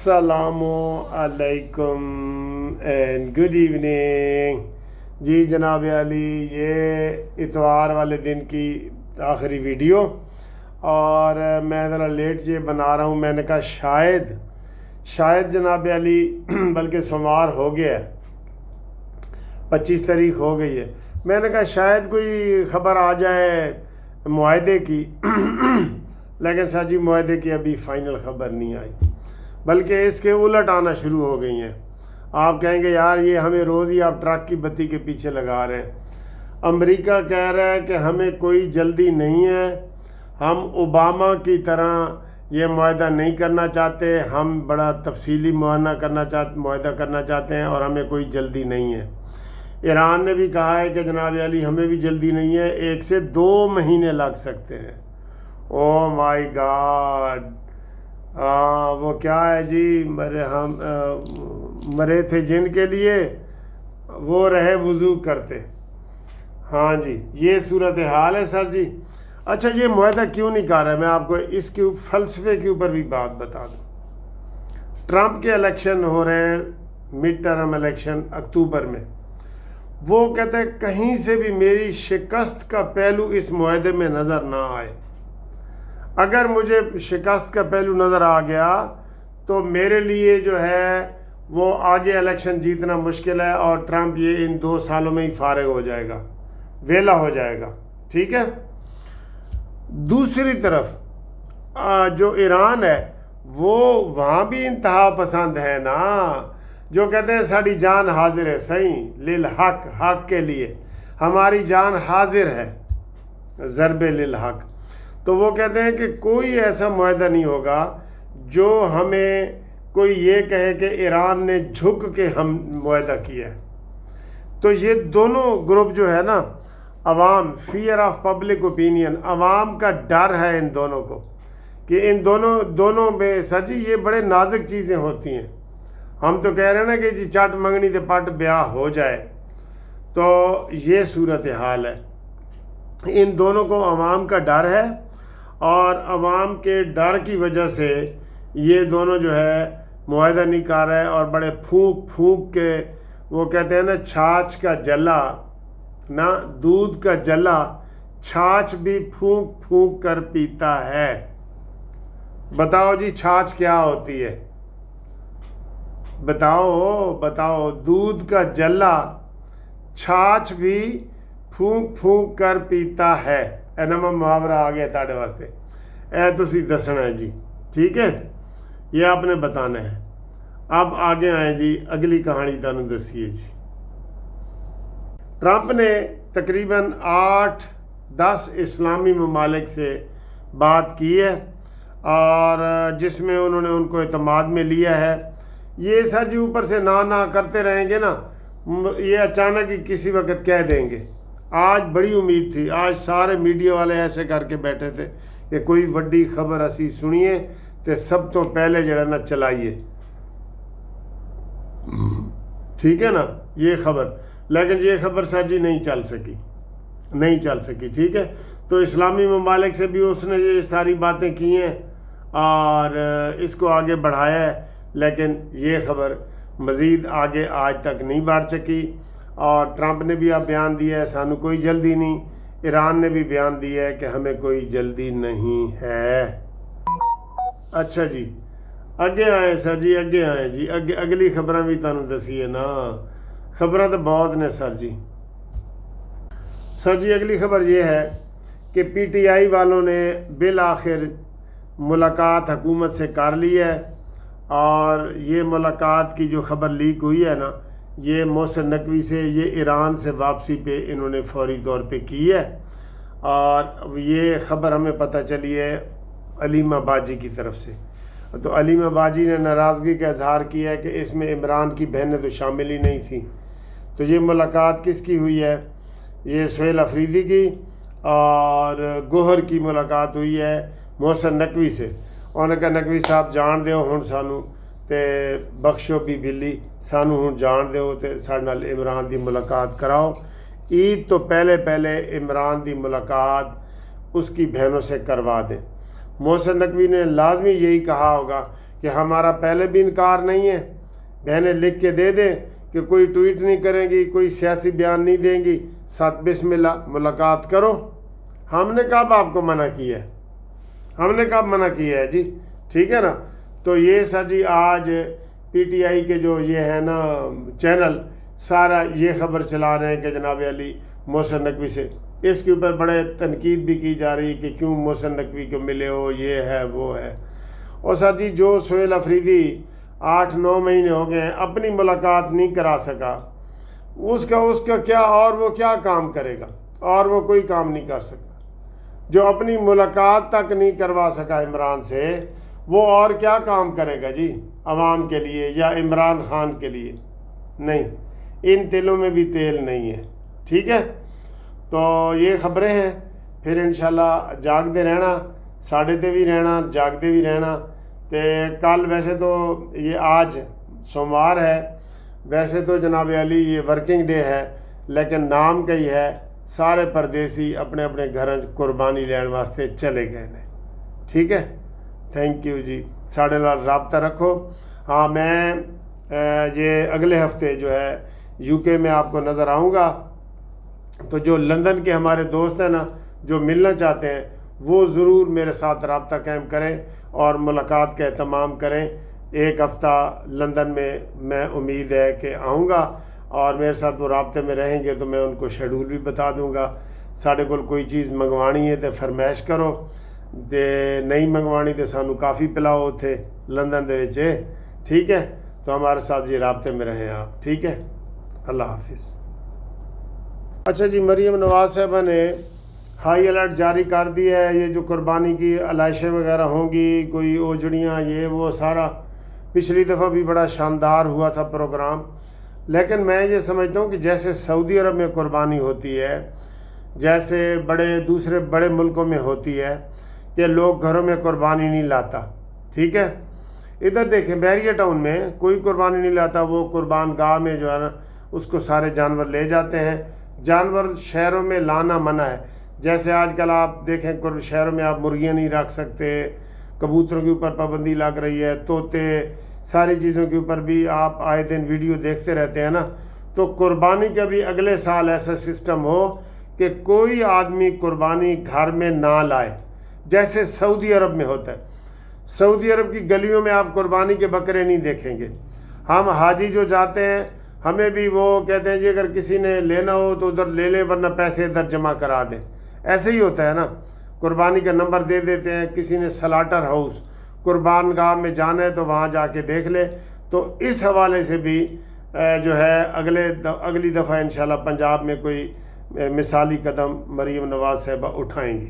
السلام علیکم and good evening. جی جناب علی، یہ اتوار والے دن کی آخری ویڈیو، اور میں ذرا لیٹ یہ بنا رہا ہوں. میں نے کہا شاید جناب علی بلکہ سوموار ہو گیا ہے، 25 تاریخ ہو گئی ہے. میں نے کہا شاید کوئی خبر آ جائے معاہدے کی لیکن سر جی معاہدے کی ابھی فائنل خبر نہیں آئی، بلکہ اس کے الٹ آنا شروع ہو گئی ہیں. آپ کہیں گے یار یہ ہمیں روز ہی آپ ٹرک کی بتی کے پیچھے لگا رہے ہیں. امریکہ کہہ رہا ہے کہ ہمیں کوئی جلدی نہیں ہے، ہم اوباما کی طرح یہ معاہدہ نہیں کرنا چاہتے، ہم بڑا تفصیلی معاہدہ کرنا چاہتے ہیں اور ہمیں کوئی جلدی نہیں ہے. ایران نے بھی کہا ہے کہ جناب علی ہمیں بھی جلدی نہیں ہے، 1 سے 2 مہینے لگ سکتے ہیں. او مائی گاڈ، وہ کیا ہے جی، مرے تھے جن کے لیے وہ رہے وضو کرتے. ہاں جی، یہ صورتحال ہے سر جی. اچھا، یہ معاہدہ کیوں نہیں کر رہا ہے؟ میں آپ کو اس کے فلسفے کے اوپر بھی بات بتا دوں. ٹرمپ کے الیکشن ہو رہے ہیں، مڈ ٹرم الیکشن اکتوبر میں. وہ کہتے ہیں کہیں سے بھی میری شکست کا پہلو اس معاہدے میں نظر نہ آئے. اگر مجھے شکست کا پہلو نظر آ گیا تو میرے لیے جو ہے وہ آگے الیکشن جیتنا مشکل ہے، اور ٹرمپ یہ ان 2 سالوں میں ہی فارغ ہو جائے گا، ویلا ہو جائے گا. ٹھیک ہے. دوسری طرف جو ایران ہے وہ وہاں بھی انتہا پسند ہے نا، جو کہتے ہیں ساری جان حاضر ہے، صحیح للحق، حق کے لیے ہماری جان حاضر ہے، ضرب للحق. تو وہ کہتے ہیں کہ کوئی ایسا معاہدہ نہیں ہوگا جو ہمیں کوئی یہ کہے کہ ایران نے جھک کے ہم معاہدہ کیا ہے. تو یہ دونوں گروپ جو ہے نا، عوام، فیئر آف پبلک اوپینین، عوام کا ڈر ہے ان دونوں کو کہ ان دونوں میں سر جی یہ بڑے نازک چیزیں ہوتی ہیں. ہم تو کہہ رہے ہیں نا کہ جی چٹ منگنی تے پٹ بیاہ ہو جائے. تو یہ صورتحال ہے. ان دونوں کو عوام کا ڈر ہے، اور عوام کے ڈر کی وجہ سے یہ دونوں جو ہے معاہدہ نہیں کر رہے، اور بڑے پھونک کے وہ کہتے ہیں نا چھاچھ کا جلا نا، دودھ کا جلا چھاچھ بھی پھونک کر پیتا ہے. بتاؤ جی چھاچھ کیا ہوتی ہے؟ بتاؤ دودھ کا جلا چھاچھ بھی پھونک کر پیتا ہے. نواں محاورہ آ گیا تاڑے واسطے، تسی دسنا ہے جی. ٹھیک ہے، یہ آپ نے بتانا ہے. اب آگے آئیں جی، اگلی کہانی تانوں دسیے جی. ٹرمپ نے تقریباً 8-10 اسلامی ممالک سے بات کی ہے، اور جس میں انہوں نے ان کو اعتماد میں لیا ہے. یہ سر جی اوپر سے نہ کرتے رہیں گے نا، یہ اچانک ہی کسی وقت کہہ دیں گے. آج بڑی امید تھی، آج سارے میڈیا والے ایسے کر کے بیٹھے تھے کہ کوئی وڈی خبر اسی سنیے تے سب تو پہلے جڑا نا چلائیے. ٹھیک ہے نا یہ خبر، لیکن یہ خبر سر جی نہیں چل سکی. ٹھیک ہے. تو اسلامی ممالک سے بھی اس نے یہ ساری باتیں کی ہیں اور اس کو آگے بڑھایا ہے، لیکن یہ خبر مزید آگے آج تک نہیں بڑھ سکی. اور ٹرمپ نے بھی اب بیان دیا ہے سانو کوئی جلدی نہیں. ایران نے بھی بیان دیا ہے کہ ہمیں کوئی جلدی نہیں ہے. اچھا جی، اگے آئیں سر جی، اگلی خبریں بھی تانوں دسی ہے نا. خبریں تو بہت نے سر جی. اگلی خبر یہ ہے کہ پی ٹی آئی والوں نے بالآخر ملاقات حکومت سے کر لی ہے، اور یہ ملاقات کی جو خبر لیک ہوئی ہے نا، یہ محسن نقوی سے، یہ ایران سے واپسی پہ انہوں نے فوری طور پہ کی ہے. اور یہ خبر ہمیں پتہ چلی ہے علیمہ باجی کی طرف سے. تو علیمہ باجی نے ناراضگی کا اظہار کیا ہے کہ اس میں عمران کی بہنیں تو شامل ہی نہیں تھیں. تو یہ ملاقات کس کی ہوئی ہے؟ یہ سہیل افریدی کی اور گوہر کی ملاقات ہوئی ہے محسن نقوی سے. انہوں نے کہا نقوی صاحب جان دیو ہن سانو تے بخشو بھی بلی، سانو ہن جان دیو تے ساڈے نال عمران دی ملاقات کراؤ. عید تو پہلے عمران دی ملاقات اس کی بہنوں سے کروا دیں. محسن نقوی نے لازمی یہی کہا ہوگا کہ ہمارا پہلے بھی انکار نہیں ہے، بہنیں لکھ کے دے دیں کہ کوئی ٹویٹ نہیں کریں گی، کوئی سیاسی بیان نہیں دیں گی، ساتھ بسم اللہ ملاقات کرو۔ ہم نے کب آپ کو منع کیا ہے؟ ہم نے کب منع کیا ہے جی؟ ٹھیک ہے نا؟ تو یہ سر جی آج پی ٹی آئی کے جو یہ ہے نا چینل سارا یہ خبر چلا رہے ہیں کہ جناب علی محسن نقوی سے، اس کے اوپر بڑے تنقید بھی کی جا رہی کہ کیوں محسن نقوی کو ملے ہو، یہ ہے وہ ہے۔ اور سر جی جو سہیل افریدی 8-9 مہینے ہو گئے ہیں اپنی ملاقات نہیں کرا سکا، اس کا کیا، اور وہ کیا کام کرے گا؟ اور وہ کوئی کام نہیں کر سکتا۔ جو اپنی ملاقات تک نہیں کروا سکا عمران سے، وہ اور کیا کام کرے گا جی عوام کے لیے یا عمران خان کے لیے؟ نہیں، ان تیلوں میں بھی تیل نہیں ہے۔ ٹھیک ہے، تو یہ خبریں ہیں۔ پھر انشاءاللہ جاگتے رہنا، ساڑھے تے بھی رہنا، جاگتے بھی رہنا۔ تے کل ویسے تو یہ آج سوموار ہے، ویسے تو جناب علی یہ ورکنگ ڈے ہے، لیکن نام کا ہی ہے، سارے پردیسی اپنے اپنے گھر قربانی لین واسطے چلے گئے ہیں۔ ٹھیک ہے، تھینک یو جی، ساڑھے نال رابطہ رکھو۔ ہاں میں یہ اگلے ہفتے جو ہے یو کے میں آپ کو نظر آؤں گا، تو جو لندن کے ہمارے دوست ہیں نا جو ملنا چاہتے ہیں وہ ضرور میرے ساتھ رابطہ قائم کریں اور ملاقات کا اہتمام کریں۔ 1 ہفتہ لندن میں امید ہے کہ آؤں گا، اور میرے ساتھ وہ رابطے میں رہیں گے تو میں ان کو شیڈول بھی بتا دوں گا۔ ساڑھے کول کوئی چیز منگوانی ہے تو فرمائش کرو، جے نہیں منگوانی تو سانو کافی پلاؤ اتھے لندن دے وچ۔ ٹھیک ہے، تو ہمارے ساتھ یہ رابطے میں رہیں آپ۔ ٹھیک ہے، اللہ حافظ۔ اچھا جی، مریم نواز صاحبہ نے ہائی الرٹ جاری کر دیا ہے۔ یہ جو قربانی کی علائشیں وغیرہ ہوں گی، کوئی اوجڑیاں، یہ وہ سارا پچھلی دفعہ بھی بڑا شاندار ہوا تھا پروگرام، لیکن میں یہ سمجھتا ہوں کہ جیسے سعودی عرب میں قربانی ہوتی ہے، جیسے دوسرے بڑے ملکوں میں ہوتی ہے کہ لوگ گھروں میں قربانی نہیں لاتا۔ ٹھیک ہے، ادھر دیکھیں بیریہ ٹاؤن میں کوئی قربانی نہیں لاتا، وہ قربان گاہ میں جو ہے نا اس کو سارے جانور لے جاتے ہیں۔ جانور شہروں میں لانا منع ہے، جیسے آج کل آپ دیکھیں شہروں میں آپ مرغیاں نہیں رکھ سکتے، کبوتروں کے اوپر پابندی لگ رہی ہے، طوطے، ساری چیزوں کے اوپر بھی آپ آئے دن ویڈیو دیکھتے رہتے ہیں نا۔ تو قربانی کا بھی اگلے سال ایسا سسٹم ہو کہ کوئی آدمی قربانی گھر میں نہ لائے، جیسے سعودی عرب میں ہوتا ہے۔ سعودی عرب کی گلیوں میں آپ قربانی کے بکرے نہیں دیکھیں گے۔ ہم حاجی جو جاتے ہیں ہمیں بھی وہ کہتے ہیں جی اگر کسی نے لینا ہو تو ادھر لے لیں، ورنہ پیسے ادھر جمع کرا دیں۔ ایسے ہی ہوتا ہے نا، قربانی کا نمبر دے دیتے ہیں، کسی نے سلاٹر ہاؤس قربان گاہ میں جانا ہے تو وہاں جا کے دیکھ لے۔ تو اس حوالے سے بھی جو ہے اگلی دفعہ انشاءاللہ پنجاب میں کوئی مثالی قدم مریم نواز صاحبہ اٹھائیں گی۔